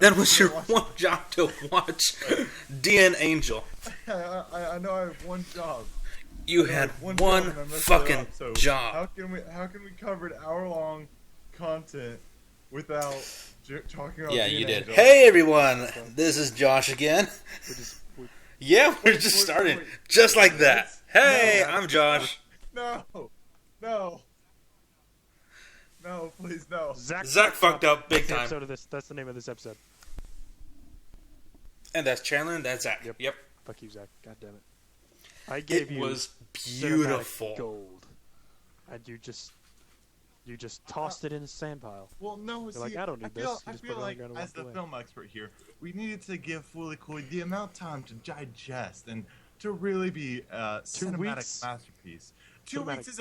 That was your one job to watch DN Angel. I know I have one job. You had one fucking job. How can we cover an hour-long content without talking about? Yeah, DN you did. Angel? Hey everyone, this is Josh again. We're just starting just like that. Hey, I'm Josh. No, please no. Zach fucked up big time. That's the name of this episode. And that's Chandler and that's Zach. Yep. Fuck you, Zach. God damn it. I gave you was beautiful gold, and you just tossed it in the sand pile. Well, no, You're like, I don't need this. I feel like as the film expert here, we needed to give Fully Cooley the amount of time to digest and to really be a cinematic masterpiece. 2 weeks is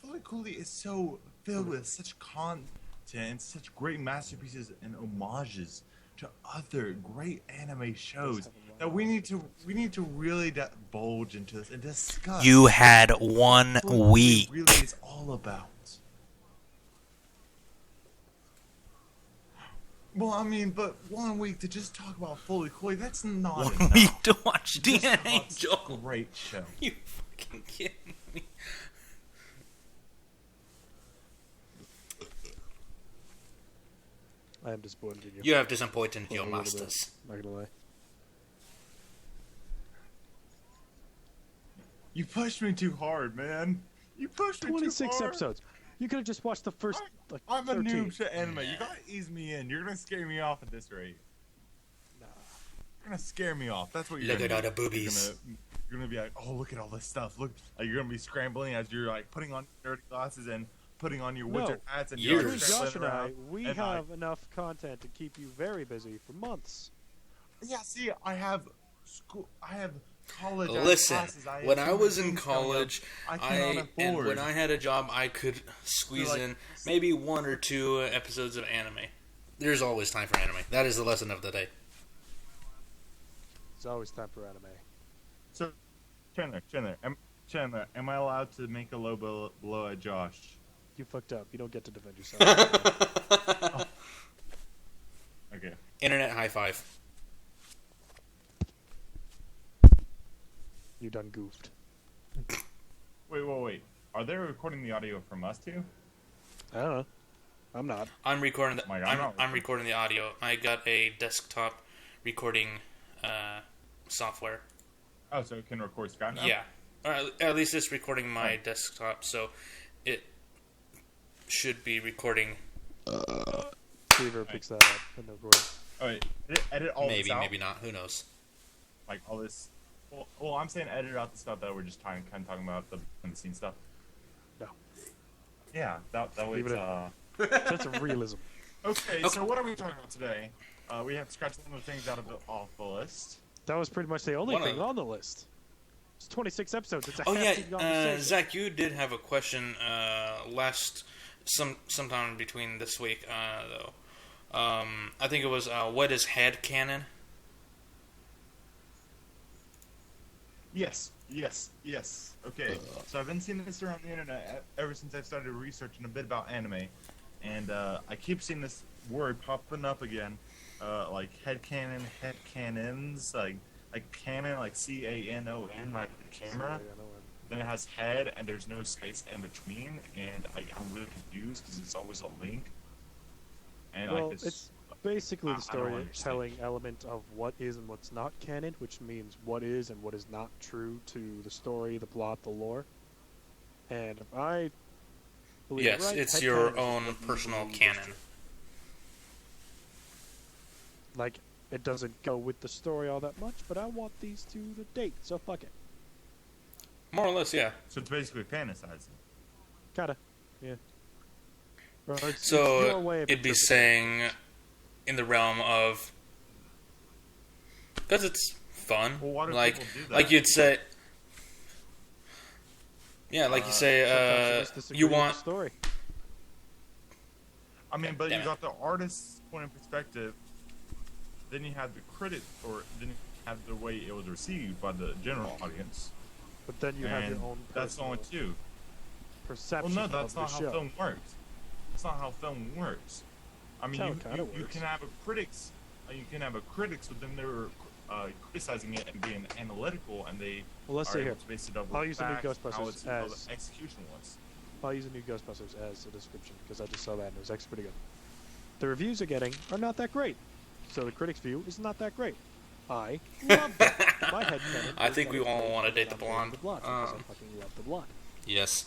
Fully Cooley is so filled with such content, such great masterpieces and homages to other great anime shows that we need to really bulge into this and discuss. You had 1 week. What it really is all about. Well, but 1 week to just talk about Fully Cooley, that's not 1 enough. week to watch DN Angel. Great show. You fucking kidding me? I am disappointed in you. You have disappointed your masters. Not gonna lie. You pushed me too hard, man. You pushed me too hard. 26 episodes. You could have just watched the first, I'm 13. a noob to anime. You gotta ease me in. You're gonna scare me off at this rate. Nah. You're gonna scare me off. That's what you're Look gonna at do. all the boobies. You're gonna be like, oh, look at all this stuff. Look, you're gonna be scrambling as you're putting on dirty glasses and putting on your winter hats and Years. Between Josh and I, around. we And have enough content to keep you very busy for months. Yeah, see, I have school. I have college. Listen, I have classes, when I have was in things coming up. college, and when I had a job, I could squeeze in maybe 1 or 2 episodes of anime. There's always time for anime. That is the lesson of the day. There's always time for anime. So, Chandler, am I allowed to make a low blow at Josh? You fucked up. You don't get to defend yourself. Oh. Okay. Internet high five. You done goofed. Wait. Are they recording the audio from us too? I don't know. I'm not. I'm recording. I'm not recording the audio. I got a desktop recording software. Oh, so it can record Skype now? Yeah, or at least it's recording my desktop, so it should be recording. Reverb picks that up in the recording. Oh wait, edit all this out? Maybe not. Who knows? Like all this. Well, I'm saying edit out the stuff that we're just kind of talking about, the behind the scenes stuff. No. Yeah, that way Leave it's That's a realism. Okay, so what are we talking about today? We have to scratch some of the things off the list. That was pretty much the only thing on the list. It's 26 episodes. It's a hefty Oh conversation. yeah, Zach, you did have a question sometime between this week though. I think it was what is headcanon? Yes. Okay, so I've been seeing this around the internet ever since I started researching a bit about anime, and I keep seeing this word popping up again, like headcanon, headcanons, like canon, like CANON, like the camera. Then it has head, and there's no space in between, and I'm really confused because it's always a link. And well, like it's basically the I don't understand. storytelling element of what is and what's not canon, which means what is and what is not true to the story, the plot, the lore. And if I believe Yes, right, it's headcanon your is own what personal you canon. true. Like, it doesn't go with the story all that much, but I want these two to date, so fuck it. More or less, yeah. So it's basically fantasizing. Kinda, yeah. Or it's So your way of it'd be interpreting. saying in the realm of, because it's fun. Well, why do like people do that? like you'd say, yeah, like you say, Sometimes they just disagree you with the want. story. I mean, but Damn you it. got the artist's point of perspective, then you have the critic, or then you have the way it was received by the general audience. But then you have And your own that's the only personal two. perception Well, no, that's of the not how show. film works. That's not how film works. I mean, That's how it kinda you works. can have a critic's you can have a critics, but then they're criticizing it and being analytical, and they Well, let's are see able here. to base it off I'll of use the new facts, how Ghostbusters how as- the execution was. I'll use the new Ghostbusters as a description because I just saw that and it was actually pretty good. The reviews are getting are not that great, so the critics' view is not that great. I loved it. My headcanon I is think that we it's all made want to because date the I'm dating blonde. the blonde because I fucking love the blonde. Yes.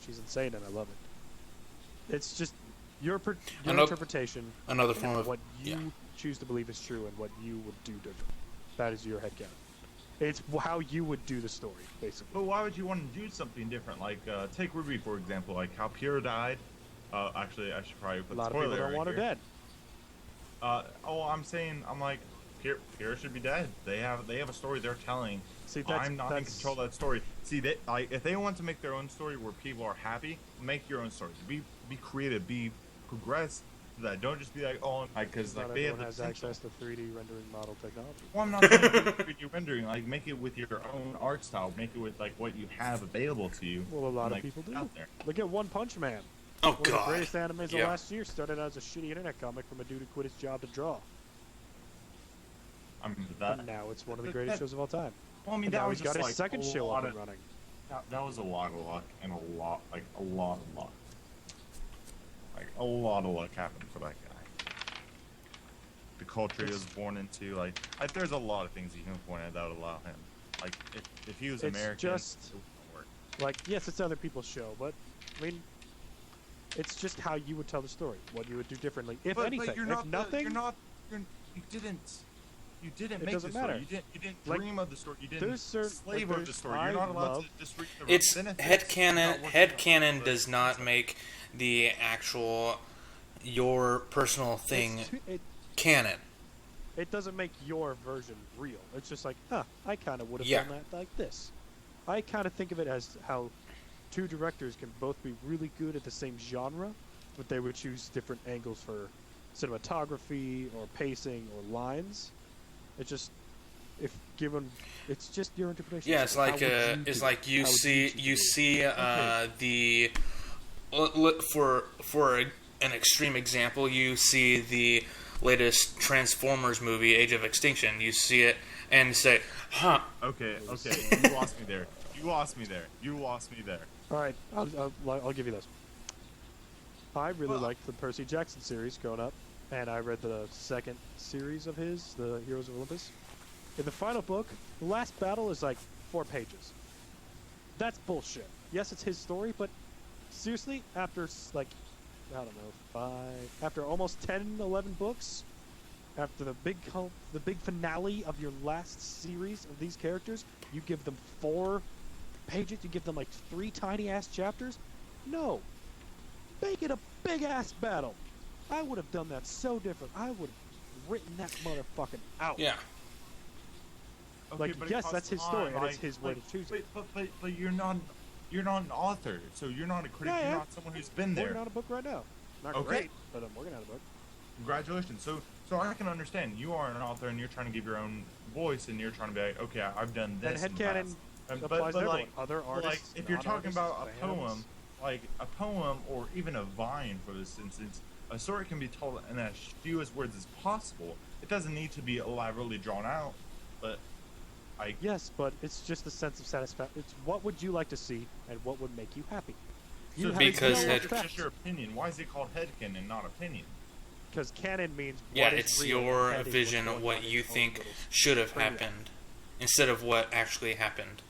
She's insane and I love it. It's just your Another- interpretation Another form and of what you yeah. choose to believe is true and what you would do different. That is your headcanon. It's how you would do the story, basically. But why would you want to do something different? Like, take Ruby, for example, like how Pyrrha died. Actually, I should probably put A lot of spoiler people don't right want her here. dead. I'm like, Pyrrha should be dead. They have a story they're telling. See, I'm not in control of that story. See, if they want to make their own story where people are happy, make your own story. Be creative, be progress. That don't just be like, oh, because Not like they have everyone the has potential. access to 3D rendering model technology. Well, I'm not saying do 3D rendering. Like, make it with your own art style. Make it with like what you have available to you. Well, a lot and, of like, people do. out there. Look at One Punch Man. Oh One of the God. greatest animes Yeah. of last year started out as a shitty internet comic from a dude who quit his job to draw. I mean, that. And now it's one of the that- greatest that- shows of all time. Well, I mean, And that now was he's got just his like second a show lot up of- and running. That was a lot of luck and a lot of luck. Like a lot of luck happened for that guy. The culture he was born into, like there's a lot of things you can point out that would allow him. Like if he was It's American, just- it wouldn't work. Like, yes, it's other people's show, but I mean, it's just how you would tell the story, what you would do differently, if anything. But you're if not. nothing, You didn't It make doesn't the story. matter. You didn't Like, dream of the story. You didn't there's certain- slave like, of the there's- story. I You're not allowed love- to just reap the It's benefits. headcanon. Not working out. Headcanon But- does not make the actual your personal thing canon. it doesn't make your version real. It's just like, I kind of would have Yeah. done that like this. I kind of think of it as how two directors can both be really good at the same genre, but they would choose different angles for cinematography or pacing or lines. It's just, if given, it's just your interpretation. Yeah, it's So how like would you it's do like it? you How would see choose to you do it? see Okay. for an extreme example, you see the latest Transformers movie, Age of Extinction. You see it and say, "Huh." Okay. You lost me there. You lost me there. All right, I'll give you this. I really Well- liked the Percy Jackson series growing up, and I read the second series of his, the Heroes of Olympus. In the final book, the last battle is like 4 pages. That's bullshit. Yes, it's his story, but seriously, after like, I don't know, after almost 10, 11 books, after the big finale of your last series of these characters, you give them 4 pages, you give them like 3 tiny ass chapters? No. Make it a big ass battle. I would have done that so different. I would have written that motherfucking out. Yeah. Okay, Like, but it yes, costs that's his time, story, and it's like- his way like, to choose it. But you're not an author, so you're not a critic. Yeah, You're yeah. not someone who's been I'm there. working on a book right now. Not Okay. great, but I'm working on a book. Congratulations. So I can understand you are an author and you're trying to give your own voice and you're trying to be like, okay, I've done And this. in the headcanon past. applies to everyone. like, Other but, artists, like, if you're talking non-artists, about a fans. poem, like a poem or even a vine, for this instance, a story can be told in as few as words as possible. It doesn't need to be elaborately drawn out, but Yes, but it's just a sense of satisfaction. It's what would you like to see, and what would make you happy. so have Because no head- it's facts. just your opinion. Why is it called headcanon and not opinion? Because canon means Yeah, what is it's real, your and head is vision what's of going what on in you your own think little should have brainiac. happened instead of what actually happened.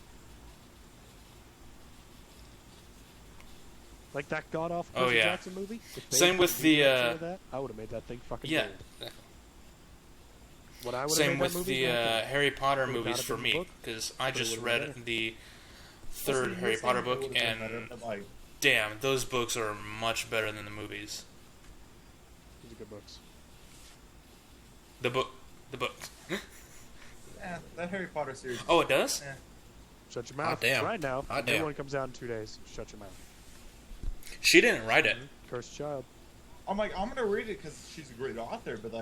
Like that god awful Oh, Percy yeah. Jackson movie. If they Same had with made the, that show that, I would have made that thing fucking Yeah. gold. What I would have Same made with that movie the happen. Harry Potter Would it not movies have for been the me book? because I But it just would've been read better. the Well, third see, Harry this Potter thing book would've been and better, but, like, damn, those books are much better than the movies. These are good books. The book. that Harry Potter series. Oh, it does? Shut your mouth. damn. Right now. Hot New damn. one comes out in 2 days. Shut your mouth. She didn't write it. Cursed child. I'm like, I'm gonna read it because she's a great author, but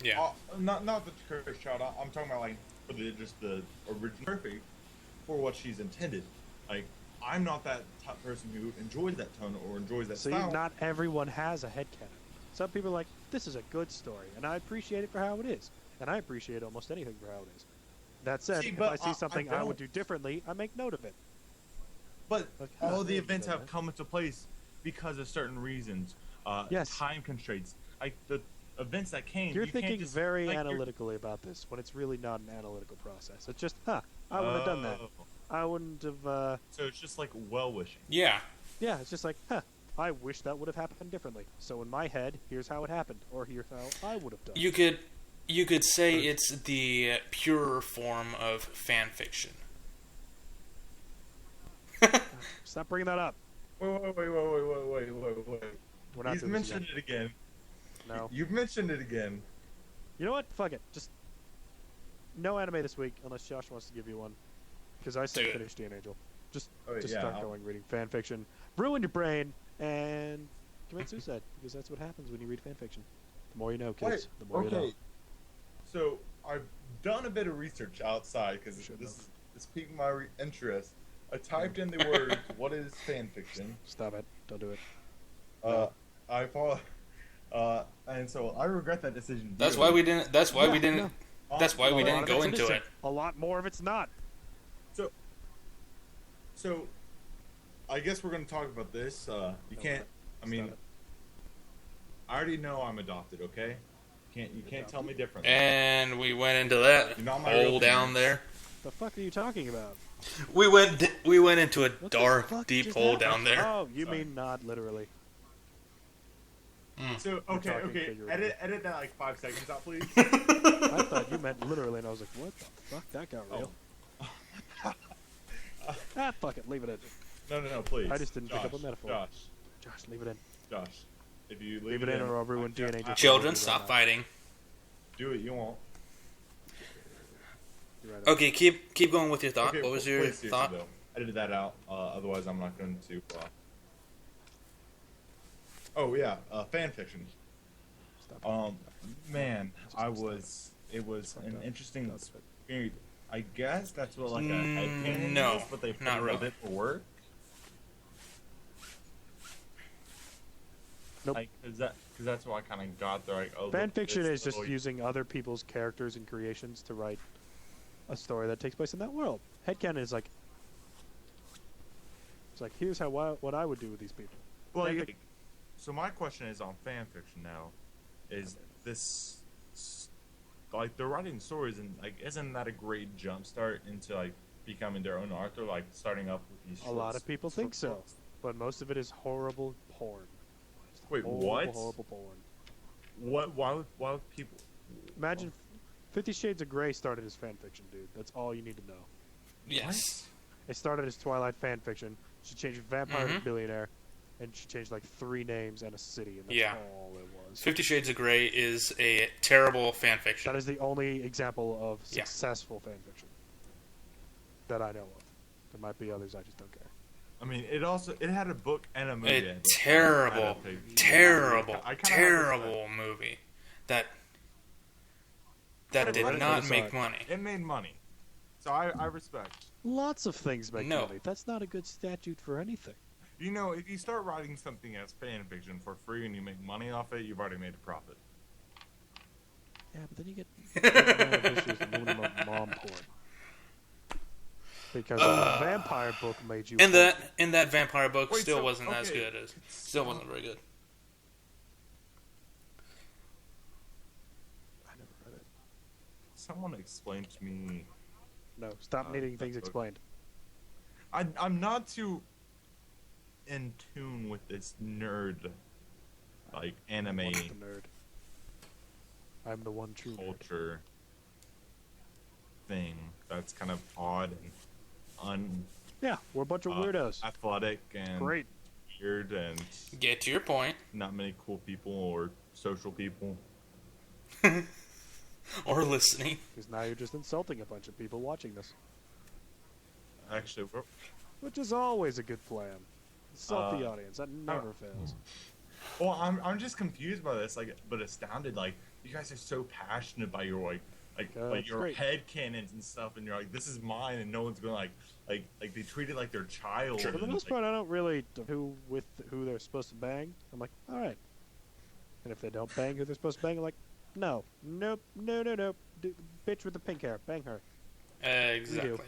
Yeah. not the Curse Child. I'm talking about like for the original perfect for what she's intended. Like, I'm not that type person who enjoys that tone or enjoys that See, style. not everyone has a headcanon. Some people are like, this is a good story, and I appreciate it for how it is. And I appreciate almost anything for how it is. That said, See, if but I see something I would don't. do differently, I make note of it. But Like, all oh, the yeah, events yeah, have yeah. come into place because of certain reasons. Yes. Time constraints. Like the events that came. You're you can't thinking just, very like, analytically about this, when it's really not an analytical process. It's just, I would have done that. Oh. I wouldn't have, So it's just like well-wishing. Yeah. yeah, it's just like, I wish that would have happened differently. So in my head, here's how it happened, or here's how I would have done it. You could say it's the purer form of fan fiction. Stop bringing that up. Wait. We're not He's doing this mentioned it again. No. You've mentioned it again. You know what? Fuck it. Just no anime this week, unless Josh wants to give you one. Because I said Do it. finish Dean Angel. Just Oh, yeah, start I'll- going reading fan fiction, ruin your brain, and commit suicide. Because that's what happens when you read fan fiction. The more you know, kids. The more you know. So I've done a bit of research outside because Should this piqued my interest. I typed in the word "what is fan fiction." Stop it. Don't do it. I follow, and so I regret that decision. That's dearly. why we didn't. That's why we Yeah, didn't. no. That's why we A lot didn't of go it's into innocent. it. A lot more of it's not. So, I guess we're gonna talk about this. You can't. I mean, Stop it. I already know I'm adopted. Okay, you can't tell me different. And we went into that You're not my hole real down parents. there. The fuck are you talking about? We went into a What the dark, fuck deep just hole happened? down there. Oh, you Sorry. mean not literally. So We're okay, talking okay. figuratively. Edit that like 5 seconds out, please. I thought you meant literally, and I was like, what the fuck? That got real. Fuck it. Leave it in. No, please. I just didn't pick up Josh, a metaphor. Josh, leave it in. Josh, if you Leave it in or I'll ruin DNA. just Children, right stop now. fighting. Do it. You won't. You're right. Okay, keep going with your thought. Okay, What was please, your seriously, thought? though. Edit that out. Otherwise, I'm not going to. Oh yeah, fan fiction. Stop it. Man, Just it was Fucked an up. interesting Stop it. experience. I guess that's what like a headcanon No, is, but they put not a really. bit for work. Nope. Like, because that's what I kind of got there. Like, oh, Fan look, fiction this is just little- using other people's characters and creations to write a story that takes place in that world. Headcanon is like, it's like, here's how what I would do with these people. Well, Fan like, so my question is on fan fiction now, is this like they're writing stories and like isn't that a great jump start into like becoming their own author, like starting up with these? A lot of people think so, books? but most of it is horrible porn. Wait, Horrible, what? Horrible porn. What? Why would people? Imagine 50 Shades of Grey started as fan fiction, dude. That's all you need to know. Yes. It started as Twilight fan fiction. She changed vampire to Mhm. billionaire, and she changed like 3 names and a city, and that's Yeah. all it was. 50 Shades of Grey is a terrible fan fiction. That is the only example of Yeah. successful fan fiction that I know of. There might be others, I just don't care. I mean, it had a book and a movie. A and terrible, adaptation. terrible, I kinda terrible movie that I did didn't not know make that. money. It made money, so I respect. Lots of things make No. money. That's not a good statute for anything. You know, if you start writing something as fan fiction for free and you make money off it, you've already made a profit. Yeah, but then you get issues with minimum mom porn. Because if a vampire book made you And that vampire book Wait, still so- wasn't as okay. good as still wasn't very good. I never read it. Someone explain to me. No, stop needing that things book. explained. I'm not too in tune with this nerd, like anime I'm the nerd. I'm the one true nerd. culture thing. That's kind of odd and Yeah, we're a bunch of weirdos. athletic and Great. weird and Get to your point, not many cool people or social people. or listening. Because now you're just insulting a bunch of people watching this. Actually, Which is always a good plan. Insult the Uh, audience. That never fails. well, I'm just confused by this, like, but astounded. Like, you guys are so passionate about your like like your great. head cannons and stuff, and you're like, this is mine, and no one's gonna like they treat it like their child. For the and, most part, I don't really who they're supposed to bang. I'm like, all right. And if they don't bang who they're supposed to bang, I'm like, no, nope, no. Bitch with the pink hair, bang her. Exactly.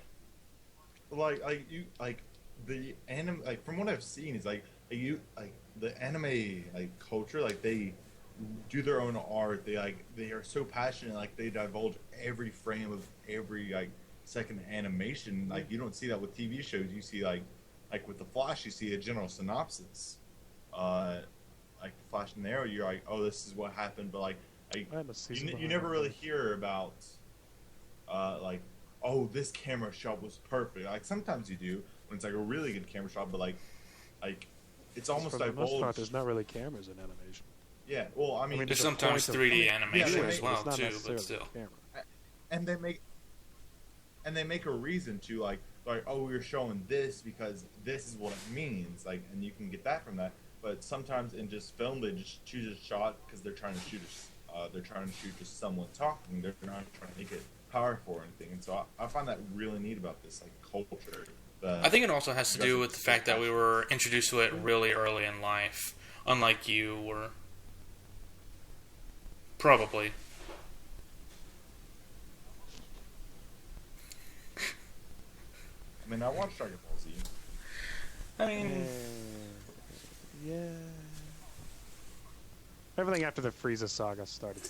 like you like the anime, like from what I've seen is like the anime like culture, like they do their own art. They are so passionate, like they divulge every frame of every like second animation. Like you don't see that with TV shows. You see like with the Flash, you see a general synopsis. Like the Flash and the Arrow, you're like, oh, this is what happened, but you never really hear about like, oh, this camera shot was perfect. Like sometimes you do when it's like a really good camera shot, but like it's almost for the most part, divulged. there's not really cameras in animation. Yeah, well, I mean, There's the sometimes point of- 3D animation yeah, as well it's not too, but necessarily still. a camera. and they make a reason to like, oh, we're showing this because this is what it means, like, and you can get that from that. But sometimes in just film, they just choose a shot because they're trying to shoot just someone talking. They're not trying to make it powerful or anything. And so I find that really neat about this like culture. I think it also has to do with the fact that we were introduced to it really early in life, unlike you were. Probably. I mean, I watched Dragon Ball Z. I mean, Yeah. Everything after the Frieza saga started.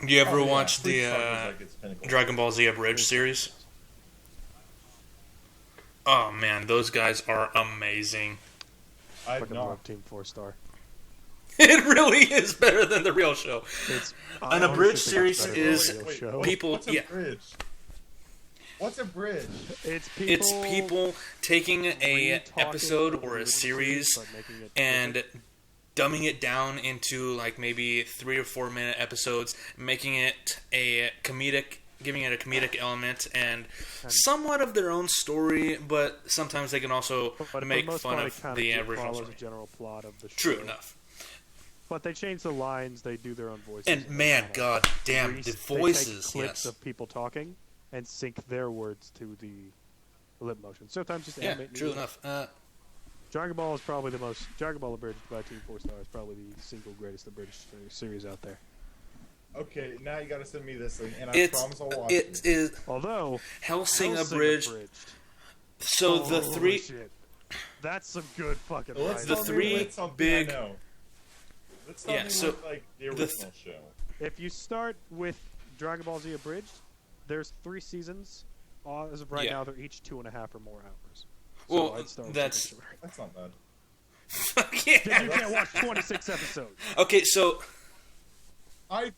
you ever Oh, yeah, watch Freak the Saga is, like, its pinnacle. Dragon Ball Z Abridged series? Oh man, those guys are amazing. I've Fucking not. love Team 4-Star. It really is better than the real show. It's An I abridged honestly think series it's better than the is real Wait, show. people- What's a yeah. bridge? What's a bridge? It's people. It's people taking a re-talking episode the or a original series but making it and different. dumbing it down into like maybe 3 or 4 minute episodes, making it a comedic, giving it a comedic element and somewhat of their own story, but sometimes they can also But for the make most fun part, of it kind the of original follows story. the general plot of the show. True enough. But they change the lines. They do their own voices. And they man, kinda god damn, they the take voices, clips yes. of people talking and sync their words to the lip motion. Sometimes just Yeah, animate true music. enough. Dragon Ball is probably the most. Dragon Ball Abridged by Team 4-Star is probably the single greatest abridged series out there. Okay, now you gotta send me this thing, and I It's promise I'll watch it is Although Hellsing Hellsing Abridged. So the Holy three shit. That's some good fucking Well, let's The writing. tell me three with something big- I know. Let's tell Yeah, me so with, like, the the original show. If you start with Dragon Ball Z Abridged, there's 3 seasons. As of right Yeah. now, they're each 2.5 or more hours. Well, I'd start with that's- something shorter. That's not bad. Fuck yeah. Because you can't watch 26 episodes. Okay, so I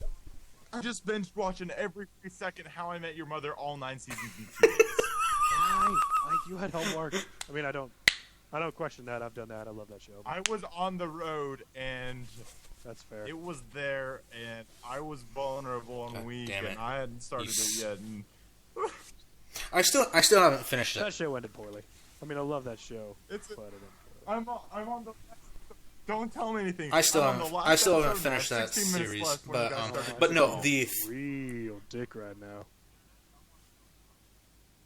just binged watching every second How I Met Your Mother, all 9 seasons in 2 days. You had homework. I mean, I don't question that. I've done that. I love that show. I was on the road, and That's fair. it was there, and I was vulnerable and God weak, damn it. and I hadn't started it yet. And I still haven't finished That it. show ended poorly. I mean, I love that show, it's but it ended poorly. I'm on the. Don't tell me anything. I still I'm on haven't the last I still haven't episode now, finished that 16 minutes series, left when you but guys start but no, to- the Real dick right now.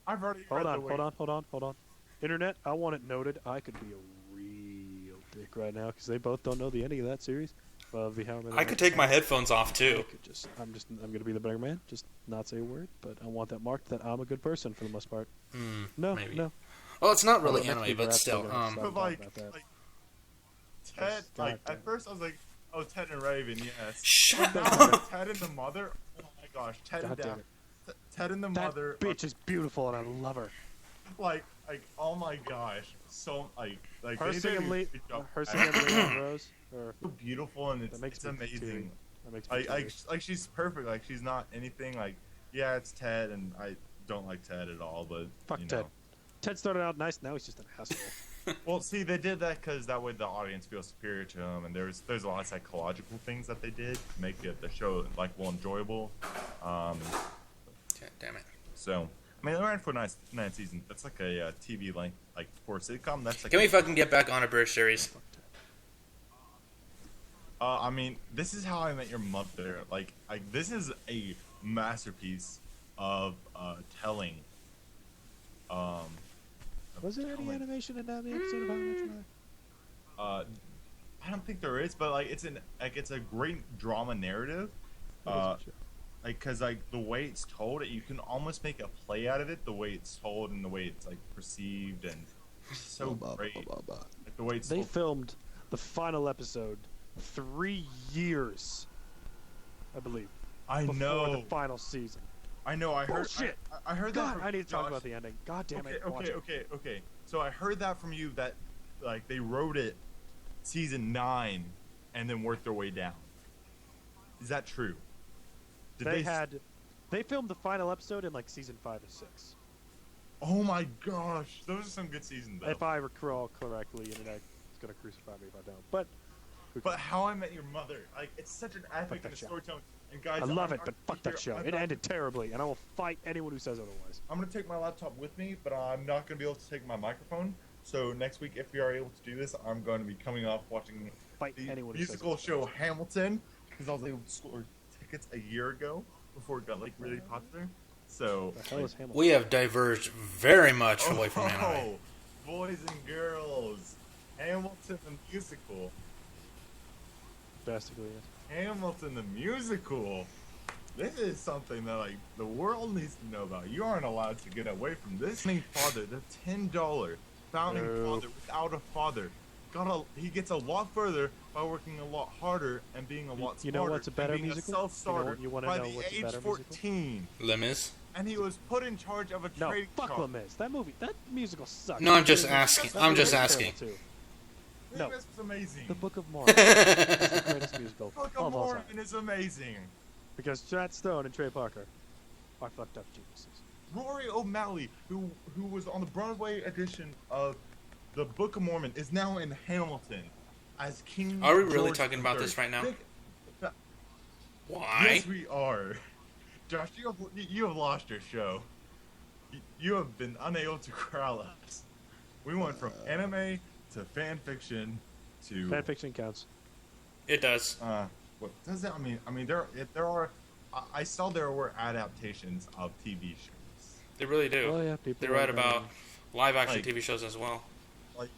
I've already Hold read on, the hold on. Internet, I want it noted. I could be a real dick right now because they both don't know the ending of that series. Of the How I Met Your I could take my headphones off I too. could I'm gonna be the better man. Just not say a word, but I want that marked that I'm a good person for the most part. No, maybe. no. Well, it's not really Although next anime, week we're but actually still. gonna stop But talking like, about that. Ted, God like damn at it. first I was like, oh, Ted and Raven, yes. Shut But up. now, Ted and the mother. Oh my gosh, Ted God and damn Dad. it. Ted and the That mother. bitch is beautiful and I love her. Like, oh my gosh, so like Her they singing did a Lee, great job. her singing Leon Rose, or So beautiful and that makes it's me amazing. teary. That makes me teary. Like she's perfect. Like she's not anything like. Yeah, it's Ted, and I don't like Ted at all. But Fuck you Ted. know. Ted started out nice, now he's just an asshole. Well, see, they did that because that way the audience feels superior to him, and there's a lot of psychological things that they did to make the show like more enjoyable. God damn it. So I mean, they ran for nine seasons. That's like a TV length, like for a sitcom. That's like. Can we fucking get back on a British series? I mean, this is How I Met Your Mother. Like this is a masterpiece of telling. Was there any animation in that episode of How I Met Your Mother? I don't think there is, but like it's a great drama narrative. Because the way it's told, you can almost make a play out of it. The way it's told and the way it's like perceived and so great. Like, the way it's they told. filmed the final episode 3 years, I believe. I before know the final season. I know. I heard. Bullshit. I heard God, that. From I need to talk Josh. about the ending. God damn it. Okay. So I heard that from you that like they wrote it season 9 and then worked their way down. Is that true? They filmed the final episode in like season 5 or 6. Oh my gosh, those are some good seasons though. If I recall correctly, Internet's gonna crucify me if I don't. But How I Met Your Mother, like it's such an epic and storytelling. And guys, I love it, but fuck that show. It ended terribly, and I will fight anyone who says otherwise. I'm gonna take my laptop with me, but I'm not gonna be able to take my microphone. So next week, if we are able to do this, I'm going to be coming off watching the musical show Hamilton, because I was able to score tickets a year ago before it got like really popular. So The hell is Hamilton? We have diverged very much away from anime. Oh, boys and girls, Hamilton the musical. Basically, yes. Hamilton the musical. This is something that like the world needs to know about. You aren't allowed to get away from this. Founding father, the $10 founding father without a father, he gets a lot further by working a lot harder and being a lot smarter. You know what's a better and being musical? A self-starter You wanna by know the what's a age better 14. Les Mis? And he was put in charge of a No, trading fuck card. Les Mis. That musical sucks. No, I'm just asking. I'm just asking. No. This was amazing. The Book of Mormon is the greatest musical Book of of all Mormon time. is amazing. Because Chad Stone and Trey Parker are fucked up geniuses. Rory O'Malley, who was on the Broadway edition of The Book of Mormon, is now in Hamilton as King. Are we really George talking about III. this right now? Think- Why? Yes, we are. Josh, you have lost your show. You have been unable to corral us. We went from anime to fan fiction to Fanfiction counts. It does. what does that mean? I mean, there are. I saw there were adaptations of TV shows. They really do. Oh yeah, people. They write like about live action Like- TV shows as well. Like,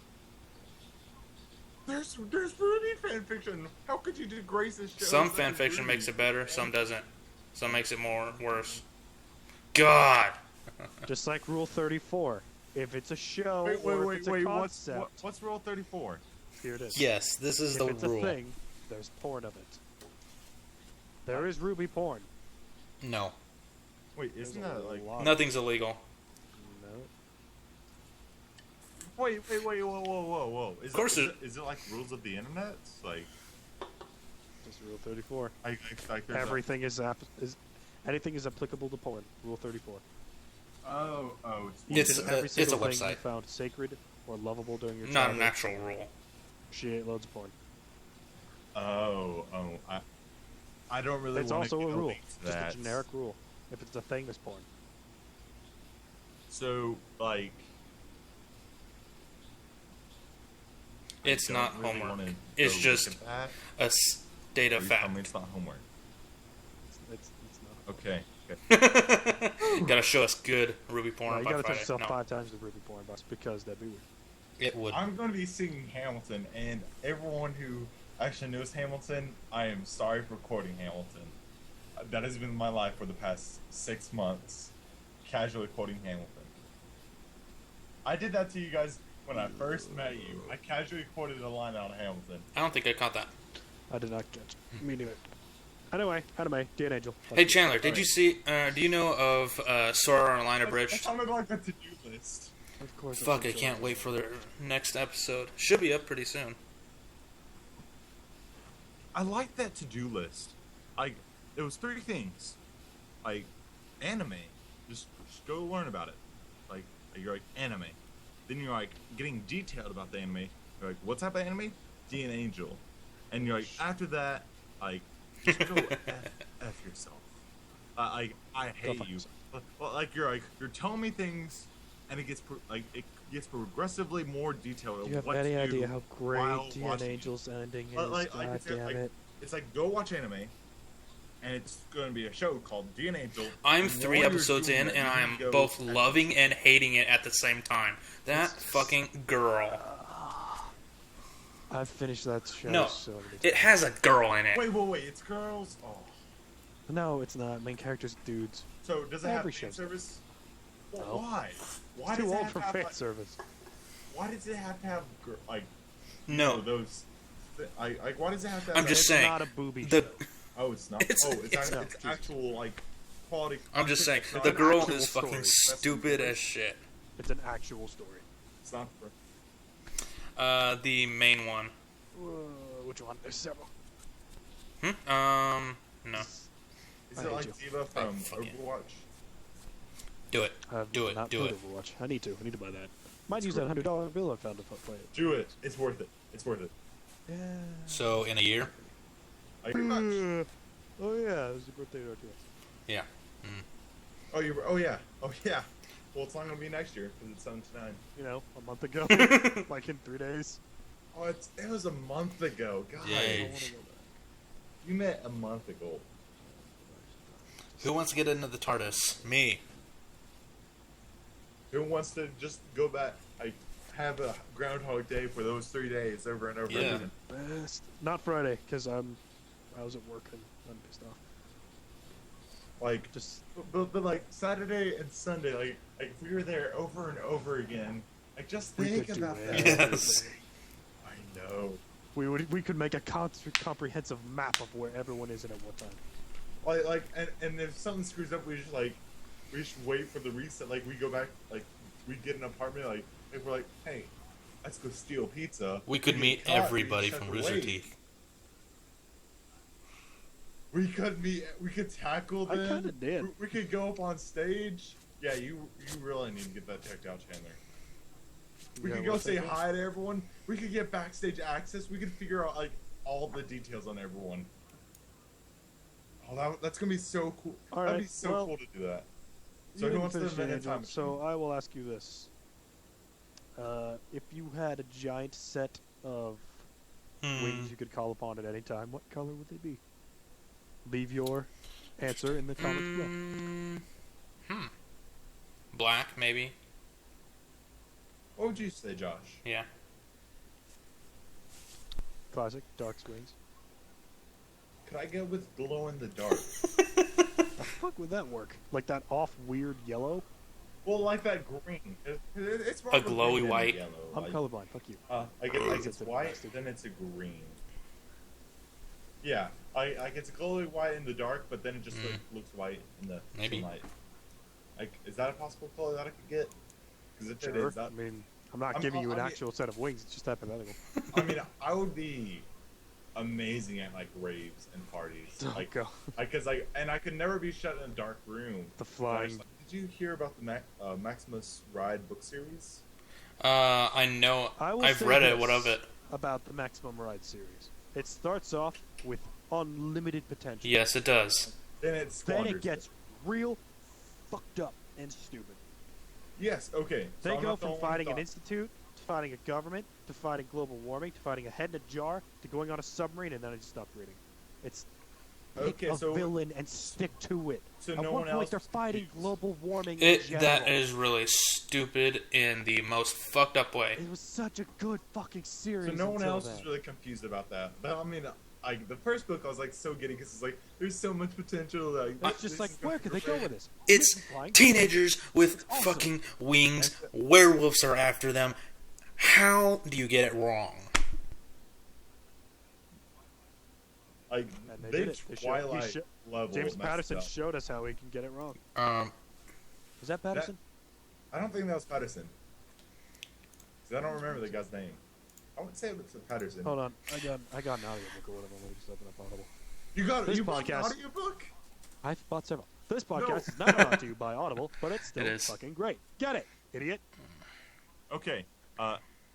there's Ruby fan fiction. How could you disgrace this show? Some such fan as fiction Ruby? makes it better, some doesn't. Some makes it worse. God. Just like Rule 34. If it's a show or if it's a Wait. concept, What's Rule 34? here it is. Yes, this is If the it's rule. a thing, there's porn of it. There is Ruby porn. No, Wait, isn't There's a that like? lot of nothing's illegal. No. Wait, whoa. Of course Is it like rules of the internet? It's like Just Rule 34. like there's Everything is anything is applicable to porn. Rule 34. It's Each and every it's a single thing website. you found sacred or lovable during your Not childhood. an actual rule. She ate loads of porn. I don't really. It's wanna also a get rule. linked to Just that. a generic rule. If it's a thing, there's porn. So like. It's I not don't really homework. wanna It's go just look at that. a state Or of you tell fact. me it's not homework. It's not. Okay. Gotta show us good Ruby No, porn you by gotta touch Friday. yourself No, 5 times with Ruby porn, because that'd be weird. it would. I'm going to be singing Hamilton, and everyone who actually knows Hamilton, I am sorry for quoting Hamilton. That has been my life for the past 6 months, casually quoting Hamilton. I did that to you guys when I first met you. I casually quoted a line out of Hamilton. I don't think I caught that. I did not catch it. Me neither. Anyway, anime, Dean Angel. Hey Chandler, did you see? Do you know of Sword Art Online That Abridged? sounded like a to-do list. Of course. Fuck, I can't wait for their next episode. Should be up pretty soon. I like that to-do list. Like, it was 3 things. Like, anime. Just go learn about it. Like, you're like, anime. Then you're like, getting detailed about the anime. You're like, what type of anime? Dean Angel. And you're like, after that, like, just go F yourself. Like, I hate fuck you. yourself. Well, like, you're telling me things, and it gets progressively more detailed. Do you have what any to do idea how great while Dean watching it. Angel's ending is? Like I God said, damn like, it. it's like go watch anime, and it's going to be a show called DNA Angel. I'm 3 episodes in, and I am both loving and hating it at the same time. That fucking girl. I've finished that show No, so many times. it has a girl in it. Wait, it's girls? Oh. No, it's not. Main character's dudes. So, does it Every have fan show. service? Well, No. why? Why It's too does it old have for to have, fan like, service. why does it have to have, like, No, those... Like, why does it have to have... I'm that- just It's saying. not a booby The show. Oh, it's not? It's- It's it's- actual, like, quality... I'm just saying. It's The not girl actual is story. fucking That's stupid the- as shit. It's an actual story. It's not... The main one. Which one? There's several. No. Is I it hate like you. Diva from fuck you. Overwatch? Do it. I've Do it, not do played it. Overwatch. I need to buy that. Might use that $100 bill I found to play it. Do it. It's worth it. It's worth it. Yeah. So, in a year? Pretty much. Oh yeah, it was your birthday or two. Yeah. Oh, yeah. Oh, yeah. Well, it's not going to be next year, because it's 79. You know, a month ago. Like in 3 days. Oh, it was a month ago. God. Yay. I don't want to go back. You met a month ago. Who wants to get into the TARDIS? Me. Who wants to just go back, like, have a Groundhog Day for those 3 days over and over Yeah. again? Best. Not Friday, because I was at work and I'm pissed off. Like, Just but like, Saturday and Sunday, like if we were there over and over again, like, just we think could do about that. that. Yes. I know. We could make a comprehensive map of where everyone is and at what time. Like, and if something screws up, we just wait for the reset. Like, we go back, like, we get an apartment, like we're like, hey, let's go steal pizza. We could get meet caught, we everybody just from have to Rooster wait. Teeth. We could tackle them. I kinda did. We could go up on stage. Yeah, you really need to get that checked out, Chandler. We could go say hi to everyone. We could get backstage access. We could figure out, like, all the details on everyone. Oh, that's gonna be so cool. All That'd right, be so well, cool to do that. You So who didn't wants to finish invent it, a Angel, time so machine? I will ask you this. If you had a giant set of wings you could call upon at any time, what color would they be? Leave your answer in the comments below. Black, maybe. What would you say, Josh? Yeah. Classic, dark wings. Could I go with glow in the dark? How the fuck would that work? Like that off weird yellow? Well, like that green. It's more A of glowy green than white. Yellow. I'm Like, colorblind, fuck you. like it's Sensitive white, bastard. then it's a green. Yeah, like it's glowy white in the dark, but then it just looks white in the Maybe. sunlight. Like, is that a possible color that I could get? Because if it Sure. is, that, I mean, I'm not giving you an I mean- actual set of wings, it's just hypothetical. I mean, I would be amazing at, like, raves and parties. Oh, Like, God. and I could never be shut in a dark room. The flying. Did you hear about the Maximus Ride book series? I know. I will I've say read it. this What of it? About the Maximum Ride series. It starts off with unlimited potential. Yes, it does. Then it Then squanders it gets real fucked up and stupid. Yes, okay. So They I'm go not the from only fighting an thought- institute, to fighting a government, to fighting global warming, to fighting a head in a jar, to going on a submarine, and then I just stopped reading. It's pick Okay, a so villain and stick to it. So At no one one point else they're fighting speaks. global warming in It general. that is really stupid in the most fucked up way. It was such a good fucking series. So no one until else then. is really confused about that. But I mean, like, the first book I was like so giddy because it's like there's so much potential. Like, It's just like, where could they go with this? It's Flying- teenagers with awesome. fucking wings. Werewolves are after them. How do you get it wrong? Like And they they did it. They showed- he Twilight sho- level. James messed Patterson up. showed us how he can get it wrong. Was that That- Patterson? I don't think that was Patterson. 'Cause I don't remember the guy's name. I would say it was Patterson. Hold on, I got an audiobook or whatever. Let me just open up Audible. You bought an podcast- audiobook? I've bought several. This podcast No. is not brought to you by Audible, but it's still It is. fucking great. Get it, idiot. Okay.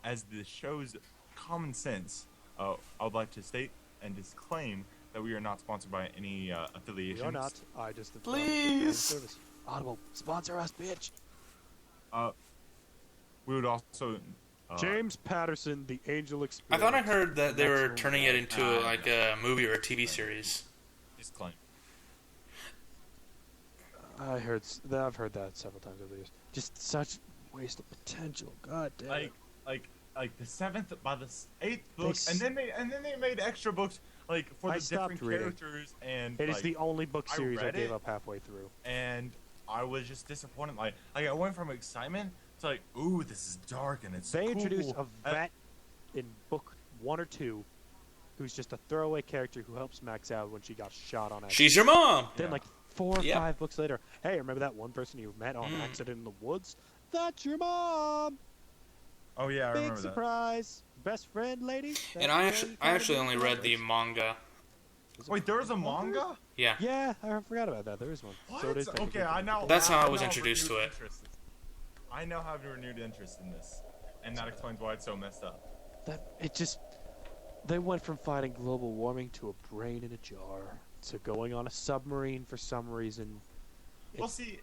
As the show's common sense, I would like to state and disclaim that we are not sponsored by any affiliations. We are not. I just Please. service. Audible, sponsor us, bitch. We would also. James Patterson, The Angel I Experience. thought I heard that they were Maximum turning it Ride. into like a movie or a TV series. Disclaim. I've heard that several times over the years. Just such waste of potential. God damn it. Like the 7th by the 8th book, and then they made extra books like for the different characters, and it is the only book series I gave up halfway through. And I was just disappointed. Like I went from excitement to like, ooh, this is dark and it's They cool. introduced a vet in book 1 or 2 who's just a throwaway character who helps Max out when she got shot on accident. She's your mom! Then like 4 or 5 books later, hey, remember that one person you met on accident in the woods? That's your mom! Oh yeah, I remember Big surprise! Best friend, lady? And I actually only read the manga. Wait, there was a manga? Yeah. Yeah, I forgot about that. There is one. What? So it is Okay, I know. That's how I was introduced to it. I now have a renewed interest in this, and that explains why it's so messed up. They went from fighting global warming to a brain in a jar to going on a submarine for some reason. Well, see,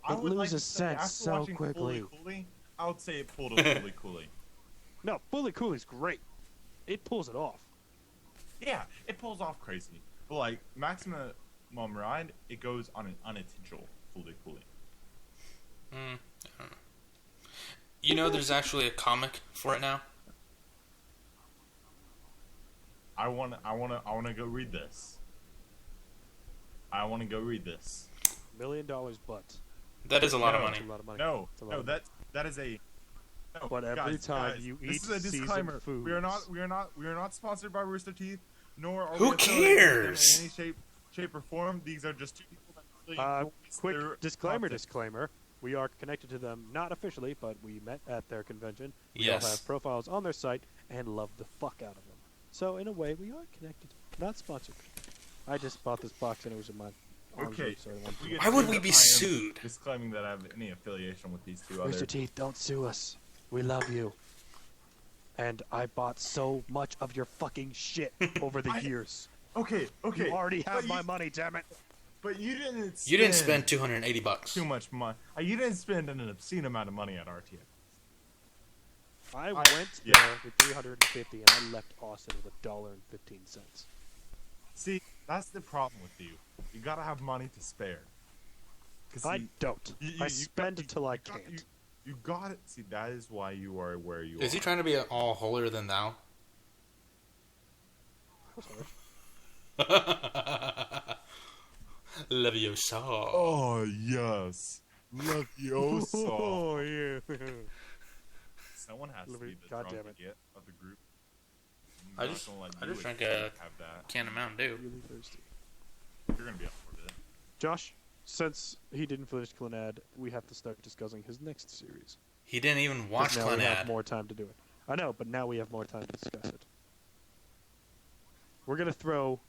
I would like to say, after watching Fully Cooley, I would say it pulled a Fully Cooley. No, Fully Cooley's great. It pulls it off. Yeah, it pulls off crazy. But like Maximum Ride, it goes on an unintentional Fully Cooley. I don't know. You know, there's actually a comic for it now. I wanna go read this. I wanna go read this. $1 million, but that is a lot of money. That's a lot of money. No, that is a. No, but every time you eat this is a disclaimer. Foods, we are not sponsored by Rooster Teeth, nor are Who we cares? in any shape or form. These are just two people that really quick disclaimer. We are connected to them, not officially, but we met at their convention. We all have profiles on their site and love the fuck out of them. So in a way, we are connected. Not sponsored. I just bought this box and it was in my arms. Okay. Why would we be sued? Disclaiming that I have any affiliation with these two others. Mr. Teeth, don't sue us. We love you. And I bought so much of your fucking shit over the years. Okay. You already have my money, damn it. But you didn't spend $280. Too much money. You didn't spend an obscene amount of money at RTX. I went there with $350 and I left Austin with $1.15. See, that's the problem with you. You gotta have money to spare. I don't. I spend until I can't. You got it. See, that is why you are where you are. Is he trying to be all holier than thou? Leviosa. Oh, yes. Leviosa. Oh, yeah. Someone has to be the drunk idiot of the group. I just drank a can of Mountain Dew. Really thirsty. You're going to be up for it. Josh, since he didn't finish Clannad, we have to start discussing his next series. He didn't even watch now Clannad. We have more time to do it. I know, but now we have more time to discuss it. We're going to throw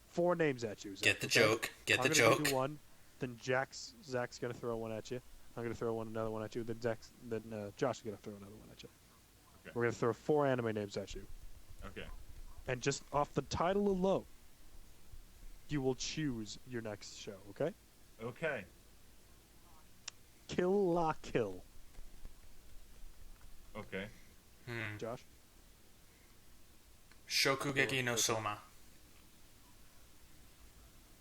4 names at you. Zach. Get the joke. Get the joke. I'm joke. going to do one. Then Zach's going to throw one at you. I'm going to throw another one at you. Then Josh is going to throw another one at you. Okay. We're going to throw 4 anime names at you. Okay. And just off the title alone, you will choose your next show, okay? Okay. Kill La Kill. Okay. Josh? Shokugeki no Soma.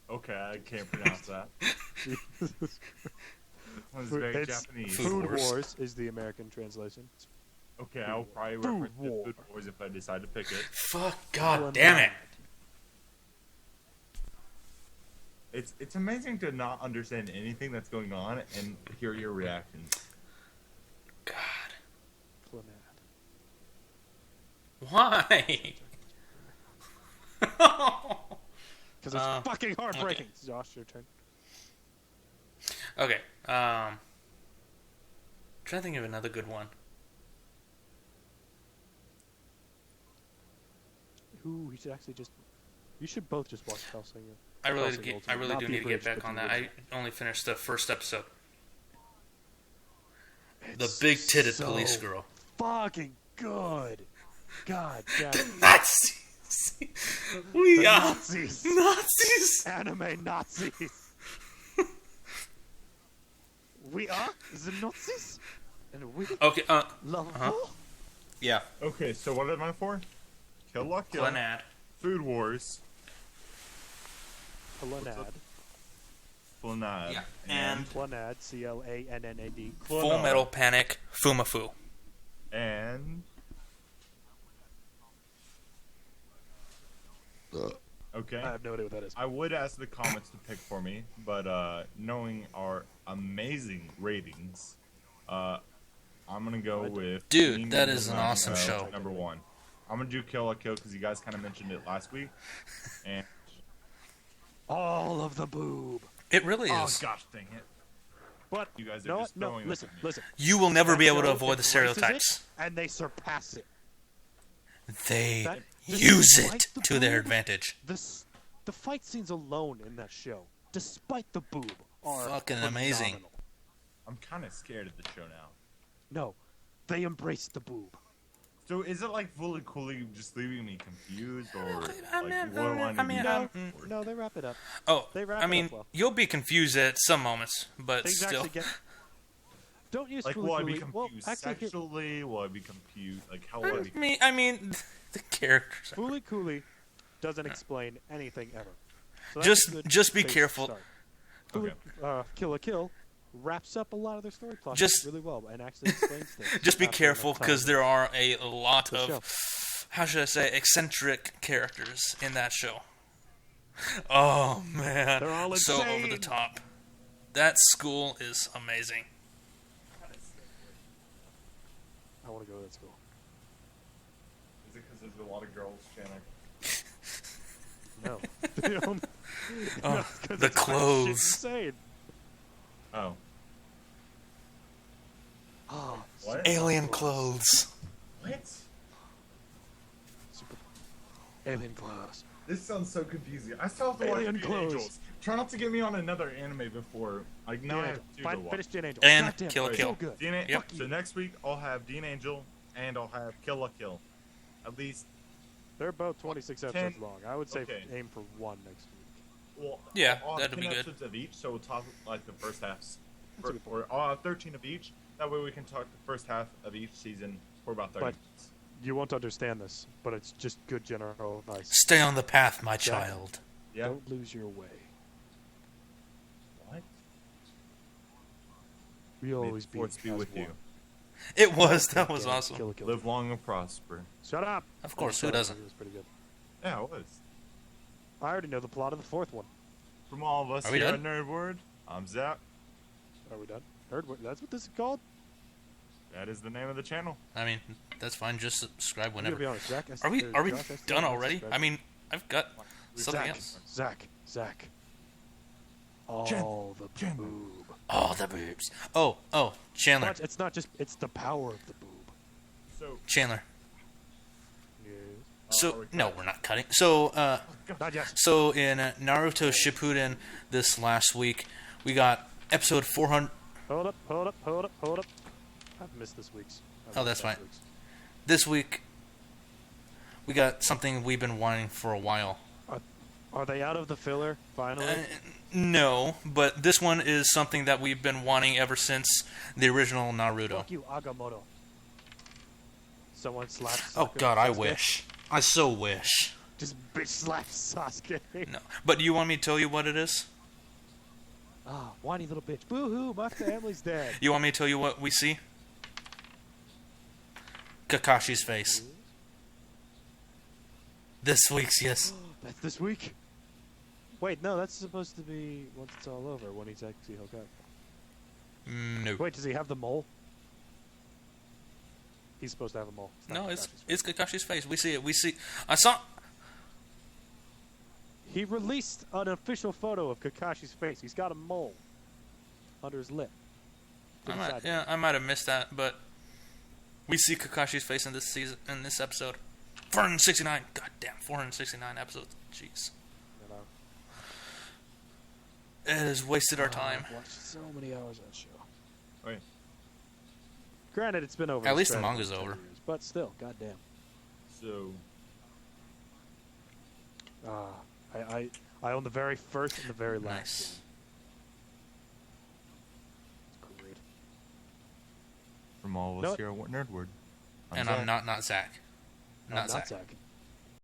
Okay, I can't pronounce that. This one's very Japanese. Food Wars is the American translation. Okay, I'll probably reference Food Wars if I decide to pick it. Fuck, god damn it. It's amazing to not understand anything that's going on and hear your reactions. God. Clannad. Why? Because it's fucking heartbreaking. Okay. Josh, your turn. Okay. Trying to think of another good one. Ooh, we should actually just. You should both just watch Hellsinger. I really do need to get back on that. I only finished the first episode. The big-titted police girl. Fucking good. God damn. The Nazis. We are Nazis. Nazis. Anime Nazis. We are the Nazis, and we love Yeah. Okay, so what am I for? Kill La Kill. Clannad. Food Wars. Clannad. Clannad. Yeah. And Clannad, Clannad. Full Metal Panic Fumafu. And okay. I have no idea what that is. I would ask the comments to pick for me, but knowing our amazing ratings, I'm gonna go with. Dude, that is an awesome show. Number 1. I'm gonna do Kill la Kill because you guys kind of mentioned it last week, and all of the boob. It really oh is. gosh, dang it! But You guys are just throwing this listen, at me. listen. You will never That be able to show avoid the embraces stereotypes. it, and they surpass it. They That- use despite it the to their boob, advantage. The fight scenes alone in that show, despite the boob, are Fucking amazing. phenomenal. I'm kind of scared of the show now. No, they embrace the boob. So is it like fully coolly just leaving me confused, or like I mean, No, they wrap it up. Oh, They wrap I it mean, up well. you'll be confused at some moments, but Things still. actually get. Don't use like fully will I be coolly- confused well, actually, here- sexually? Will I be confused? Like how will I be? I mean, the characters. Fooly Cooley doesn't explain anything ever. So that's Just- a good just be base careful. start. Fooly, Kill la Kill wraps up a lot of their story plots Just- really well and actually explains things. Just be after careful enough time. because there are a lot The of, how should I say, eccentric characters in that show. Oh man, They're all so over the insane. top. That school is amazing. I want to go to that school. Is it because there's a lot of girls, Janet? No. They don't- Oh, no, 'cause the it's actually clothes. insane. Oh, Oh, what? Alien clothes. What? super alien clothes. This sounds so confusing. I still have to watch Alien Dean clothes. Angels. Try not to get me on another anime before. Like now, I have two to watch. Finish Dean Angel. And Goddamn, Kill la so Kill. good. Dean Yep. So next week I'll have Dean Angel and I'll have Kill la Kill. At least, They're both 26 episodes 10 long. I would say okay. aim for one next week. well, Yeah, I'll have that'd 10 be good. episodes of each, so we'll talk like the first halves. That's a good Or I'll have 13 of each. That way we can talk the first half of each season for about 30 But- minutes. You won't understand this, but it's just good general advice. Stay on the path, my child. Yeah. Don't lose your way. What? We always be Force be as with one. you. It was. That was Goddamn, awesome. Kill la Kill. Live long and prosper. Shut up. Of course, Shut who up. doesn't? It was pretty good. Yeah, it was. I already know the plot of the fourth one. From all of us Are we here done? at NerdWord, I'm Zach. Are we done? NerdWord. That's what this is called? That is the name of the channel. I mean, that's fine. Just subscribe I'm whenever. gonna be honest, Zach. Are we done already? I mean, I've got something Zach, else. Zach. All the Jen. boob. Oh, the boobs. Oh, Chandler. But it's not just, it's the power of the boob. So, Chandler. Yes. So are we no, cutting? we're not cutting. So Not yet. so in Naruto Shippuden this last week, we got episode 400. Hold up. I've missed this week's. Oh, that's fine. This week, we got something we've been wanting for a while. Are they out of the filler, finally? No, but this one is something that we've been wanting ever since the original Naruto. Fuck you, Agamotto. Someone slaps Oh Sasuke- God, I Sasuke. wish. I so wish. Just bitch slaps Sasuke. No, but you want me to tell you what it is? Ah, whiny little bitch. Boo-hoo, my family's dead. You want me to tell you what we see? Kakashi's face. This week's, yes. That's this week? Wait, no, that's supposed to be once it's all over, when he's actually Hokage. No. Wait, does he have the mole? He's supposed to have a mole. Not No, Kakashi's face. it's Kakashi's face. We see it. We see. I saw. He released an official photo of Kakashi's face. He's got a mole under his lip. To the side. I might have missed that, but we see Kakashi's face in this season, in this episode. 469. God damn, 469 episodes. Jeez, You know? it has wasted our time. I've watched so many hours of that show. wait. Granted, it's been over. At a least the spread of manga's 10 over. years, but still, goddamn. So, I own the very first and the very last. Nice. Game. It's great. from all of us No. here at NerdWord, And Zach. I'm not Zach. No, Not Zach. Zach.